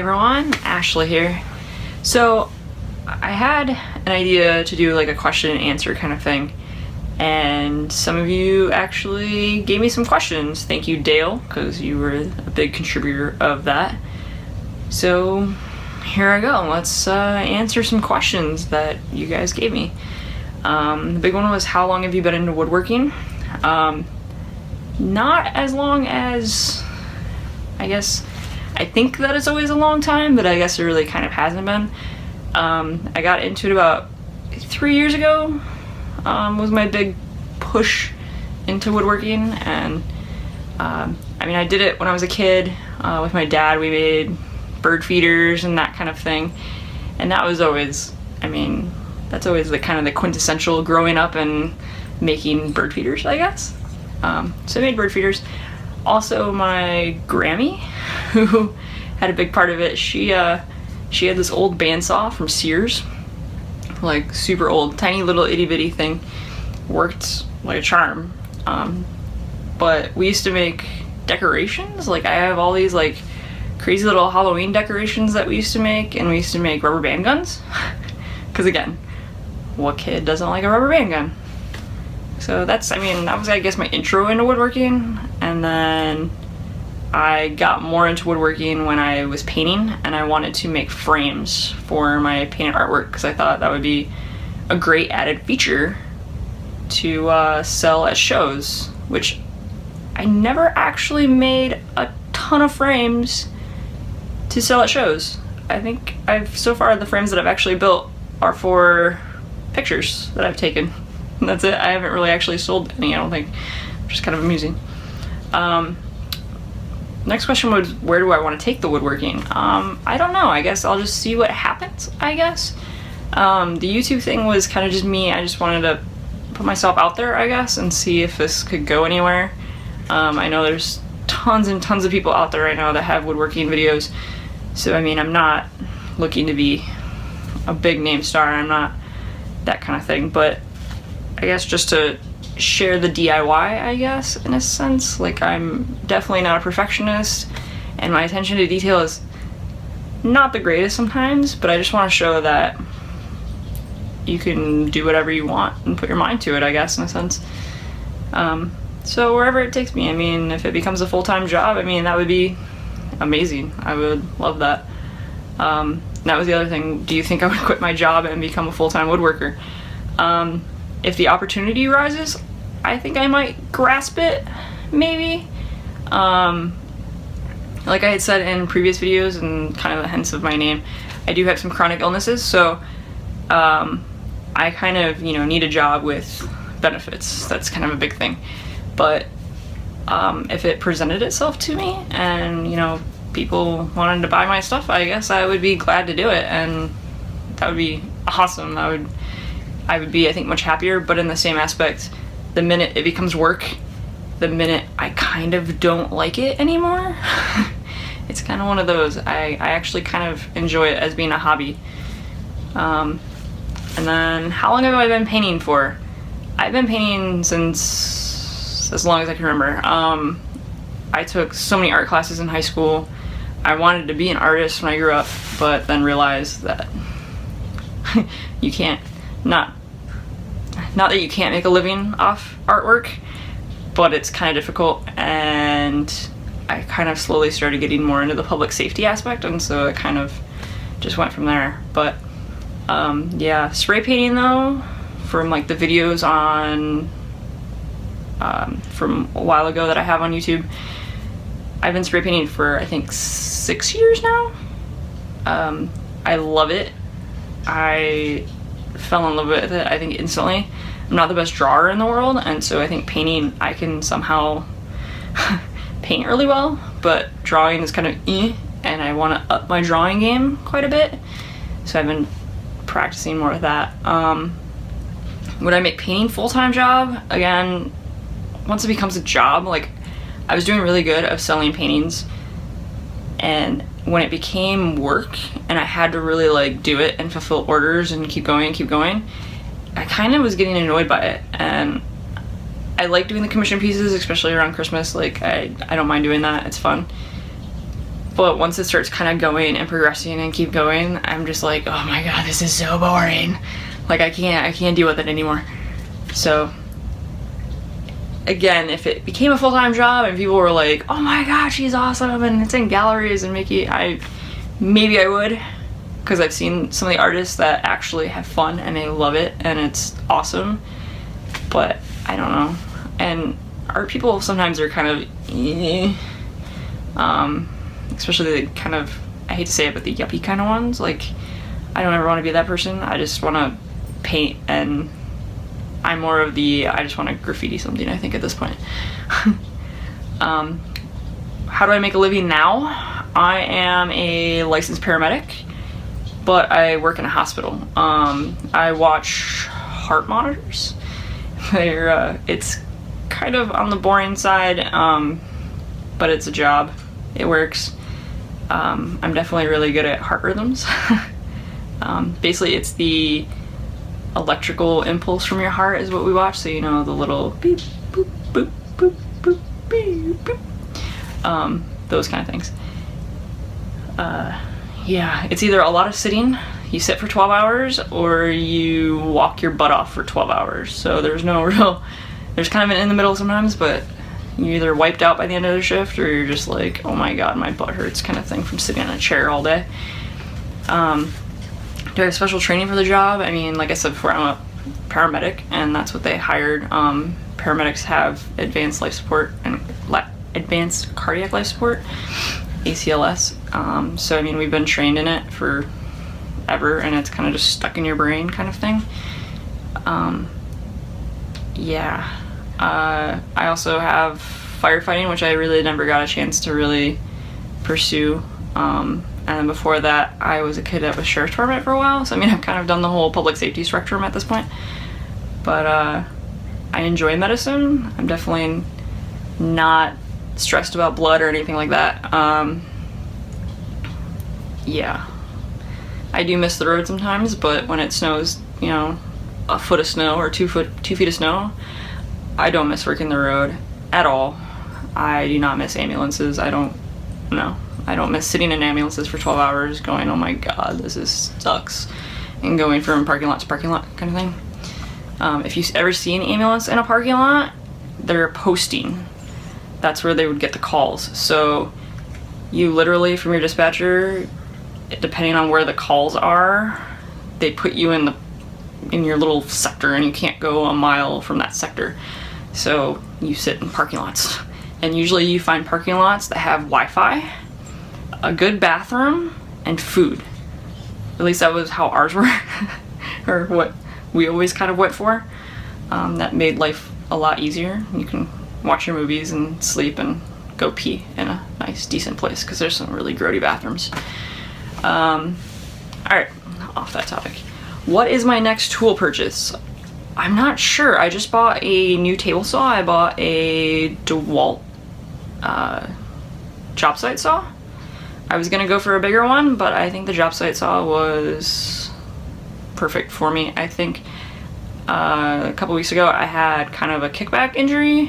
everyone, Ashley here. So I had an idea to do like a question and answer kind of thing, and some of you actually gave me some questions. Thank you, Dale, because you were a big contributor of that. So here I go. Let's answer some questions that you guys gave me. The big one was, how long have you been into woodworking? Not as long as, I think that it's always a long time, but I guess it really kind of hasn't been. I got into it about 3 years ago, was my big push into woodworking, and I did it when I was a kid with my dad. We made bird feeders and that kind of thing, and that was always, that's always the kind of the quintessential growing up and making bird feeders, I guess. So I made bird feeders. Also, my Grammy, who had a big part of it, she had this old bandsaw from Sears, like super old, tiny little itty bitty thing, worked like a charm. But we used to make decorations. Like, I have all these like crazy little Halloween decorations that we used to make, and we used to make rubber band guns. Because again, what kid doesn't like a rubber band gun? So that was, I guess, my intro into woodworking. And then I got more into woodworking when I was painting, and I wanted to make frames for my painted artwork because I thought that would be a great added feature to sell at shows, which I never actually made a ton of frames to sell at shows. I think so far the frames that I've actually built are for pictures that I've taken. That's it. I haven't really actually sold any, I don't think, which is kind of amusing. Next question was, where do I want to take the woodworking? I don't know. I guess I'll just see what happens, I guess. The YouTube thing was kind of just me. I just wanted to put myself out there, I guess, and see if this could go anywhere. I know there's tons and tons of people out there right now that have woodworking videos. So, I'm not looking to be a big name star. I'm not that kind of thing. But I guess just to share the DIY, I guess, in a sense. Like, I'm definitely not a perfectionist, and my attention to detail is not the greatest sometimes, but I just want to show that you can do whatever you want and put your mind to it, I guess, in a sense. So wherever it takes me, if it becomes a full-time job, that would be amazing. I would love that. That was the other thing. Do you think I would quit my job and become a full-time woodworker? If the opportunity arises, I think I might grasp it, maybe. Like I had said in previous videos, and kind of the hints of my name, I do have some chronic illnesses, so I kind of, need a job with benefits. That's kind of a big thing. But if it presented itself to me and, people wanted to buy my stuff, I guess I would be glad to do it, and that would be awesome. I would be, I think, much happier, but in the same aspect, the minute it becomes work, the minute I kind of don't like it anymore, it's kind of one of those. I actually kind of enjoy it as being a hobby. And then, how long have I been painting for? I've been painting since as long as I can remember. I took so many art classes in high school. I wanted to be an artist when I grew up, but then realized that you can't. Not that you can't make a living off artwork, but it's kind of difficult, and I kind of slowly started getting more into the public safety aspect, and so it kind of just went from there. But yeah, spray painting though, from like the videos on from a while ago that I have on YouTube, I've been spray painting for I think 6 years now. I love it. I fell in love with it, I think, instantly. I'm not the best drawer in the world, and so I think painting, I can somehow paint really well, but drawing is kind of and I want to up my drawing game quite a bit, so I've been practicing more with that. Would I make painting full-time job? Again, once it becomes a job, like, I was doing really good of selling paintings, and when it became work and I had to really like do it and fulfill orders and keep going, I kind of was getting annoyed by it. And I like doing the commission pieces, especially around Christmas. Like, I don't mind doing that, it's fun. But once it starts kind of going and progressing and keep going, I'm just like, oh my god, this is so boring. Like I can't deal with it anymore. So again, if it became a full-time job and people were like, oh my god, she's awesome and it's in galleries and maybe I would, because I've seen some of the artists that actually have fun and they love it and it's awesome. But I don't know. And art people sometimes are kind of especially the kind of, I hate to say it, but the yuppie kind of ones. Like, I don't ever want to be that person. I just want to paint, and I'm more of the, I just want to graffiti something, I think, at this point. How do I make a living now? I am a licensed paramedic, but I work in a hospital. I watch heart monitors. It's kind of on the boring side, but it's a job. It works. I'm definitely really good at heart rhythms. Basically, it's the electrical impulse from your heart is what we watch. So, you know, the little beep, boop, boop, boop, boop, beep, boop. Those kind of things. Yeah, it's either a lot of sitting, you sit for 12 hours, or you walk your butt off for 12 hours. So there's kind of an in the middle sometimes, but you're either wiped out by the end of the shift, or you're just like, oh my god, my butt hurts kind of thing from sitting in a chair all day. Do I have special training for the job? I mean, like I said before, I'm a paramedic, and that's what they hired. Paramedics have advanced life support and advanced cardiac life support, ACLS. So I mean, we've been trained in it for ever, and it's kind of just stuck in your brain kind of thing. Yeah. I also have firefighting, which I really never got a chance to really pursue. And then before that, I was a cadet with Sheriff's Department for a while. So I mean, I've kind of done the whole public safety spectrum at this point. But I enjoy medicine. I'm definitely not stressed about blood or anything like that. Yeah. I do miss the road sometimes, but when it snows, you know, a foot of snow or 2 feet of snow, I don't miss working the road at all. I do not miss ambulances. I don't miss sitting in ambulances for 12 hours going, oh my god, sucks, and going from parking lot to parking lot kind of thing. If you ever see an ambulance in a parking lot, they're posting. That's where they would get the calls. So you literally, from your dispatcher, depending on where the calls are, they put you in your little sector, and you can't go a mile from that sector. So you sit in parking lots, and usually you find parking lots that have Wi-Fi, a good bathroom, and food. At least that was how ours were, or what we always kind of went for. That made life a lot easier. You can watch your movies and sleep and go pee in a nice, decent place, because there's some really grody bathrooms. Alright, off that topic. What is my next tool purchase? I'm not sure. I just bought a new table saw. I bought a DeWalt job site saw. I was gonna go for a bigger one, but I think the job site saw was perfect for me. I think a couple weeks ago I had kind of a kickback injury,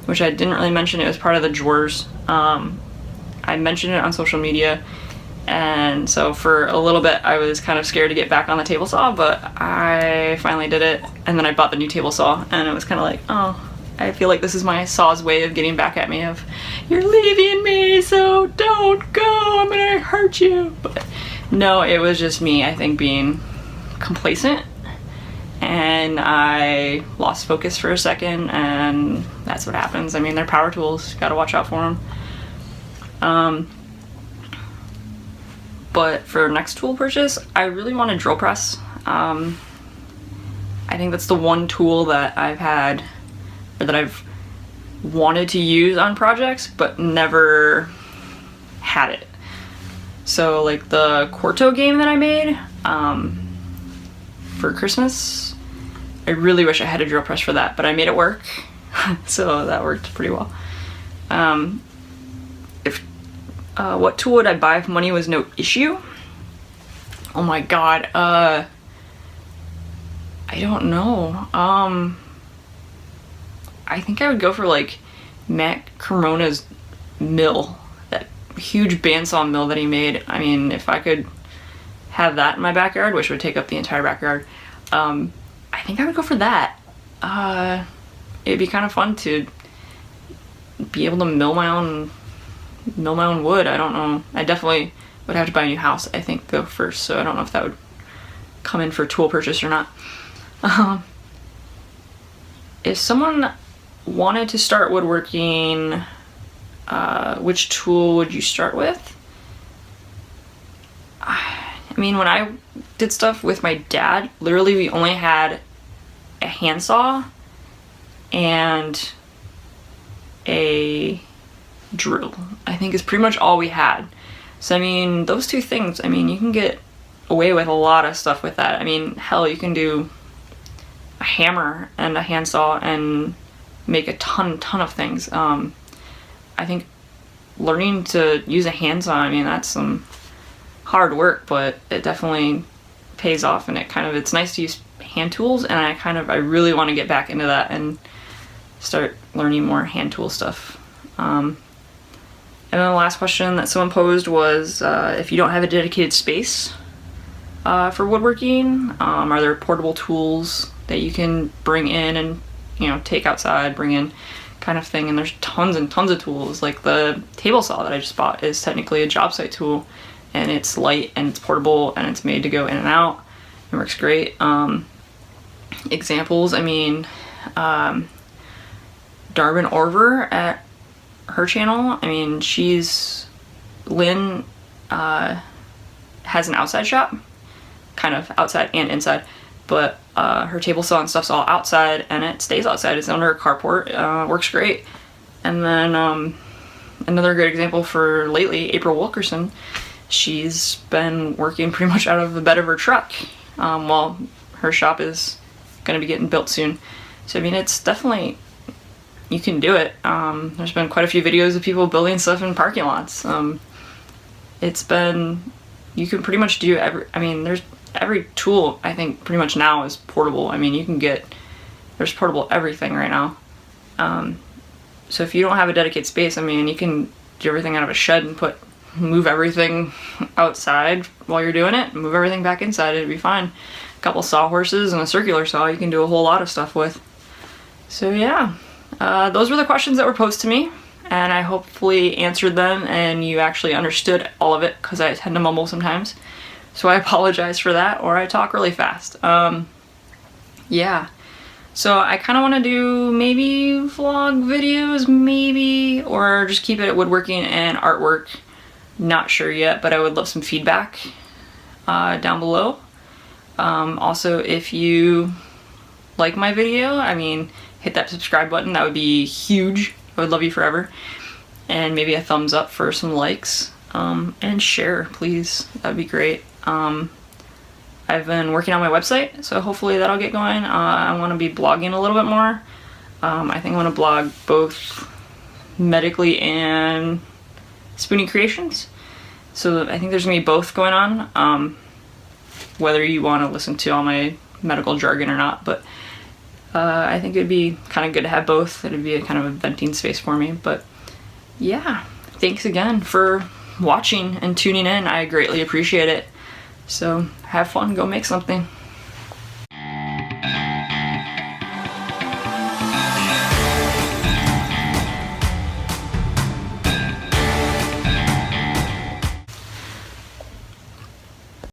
which I didn't really mention. It was part of the drawers. I mentioned it on social media, and so for a little bit I was kind of scared to get back on the table saw, but I finally did it, and then I bought the new table saw, and it was kind of like, oh, I feel like this is my saw's way of getting back at me of, you're leaving me, so don't go, I'm gonna hurt you. But no, it was just me, I think, being complacent, and I lost focus for a second, and that's what happens. I mean, they're power tools, gotta watch out for them. But for next tool purchase, I really want a drill press. I think that's the one tool that I've had, or that I've wanted to use on projects, but never had it. So like the Quarto game that I made for Christmas, I really wish I had a drill press for that, but I made it work. So that worked pretty well. What tool would I buy if money was no issue? Oh my god, I don't know. I think I would go for like Matt Corona's mill that huge bandsaw mill that he made. I mean, if I could have that in my backyard, which would take up the entire backyard, I think I would go for that. It'd be kind of fun to be able to mill my own wood. I don't know. I definitely would have to buy a new house, I think, though, first, so I don't know if that would come in for tool purchase or not. If someone wanted to start woodworking, which tool would you start with? I mean, when I did stuff with my dad, literally we only had a handsaw and a drill, I think, is pretty much all we had. So I mean, those two things, I mean, you can get away with a lot of stuff with that. I mean, hell, you can do a hammer and a handsaw and make a ton of things. I think learning to use a handsaw, I mean, that's some hard work, but it definitely pays off, and it's nice to use hand tools, and I really want to get back into that and start learning more hand tool stuff. And then the last question that someone posed was, if you don't have a dedicated space for woodworking, are there portable tools that you can bring in and, you know, take outside, bring in, kind of thing? And there's tons and tons of tools. Like the table saw that I just bought is technically a job site tool, and it's light and it's portable and it's made to go in and out. It works great. Examples, I mean, Darwin Orver at her channel, I mean, Lynn has an outside shop, kind of outside and inside, but her table saw and stuff's all outside, and it stays outside. It's under a carport. Works great. And then another good example for lately, April Wilkerson, she's been working pretty much out of the bed of her truck while her shop is going to be getting built soon. So I mean, it's definitely, you can do it. There's been quite a few videos of people building stuff in parking lots. You can pretty much do every tool, I think, pretty much now is portable. I mean, there's portable everything right now. So if you don't have a dedicated space, I mean, you can do everything out of a shed and move everything outside while you're doing it, move everything back inside, it'd be fine. A couple sawhorses and a circular saw, you can do a whole lot of stuff with. So yeah, those were the questions that were posed to me, and I hopefully answered them and you actually understood all of it, because I tend to mumble sometimes. So I apologize for that, or I talk really fast. Yeah. So I kind of want to do maybe vlog videos, maybe, or just keep it at woodworking and artwork. Not sure yet, but I would love some feedback down below. Also, if you like my video, I mean, hit that subscribe button. That would be huge. I would love you forever. And maybe a thumbs up for some likes. And share, please. That would be great. I've been working on my website, so hopefully that'll get going. I want to be blogging a little bit more. I think I want to blog both medically and Spoony Creations. So I think there's going to be both going on, whether you want to listen to all my medical jargon or not, but I think it'd be kind of good to have both. It'd be a kind of a venting space for me. But yeah, thanks again for watching and tuning in. I greatly appreciate it. So have fun, go make something.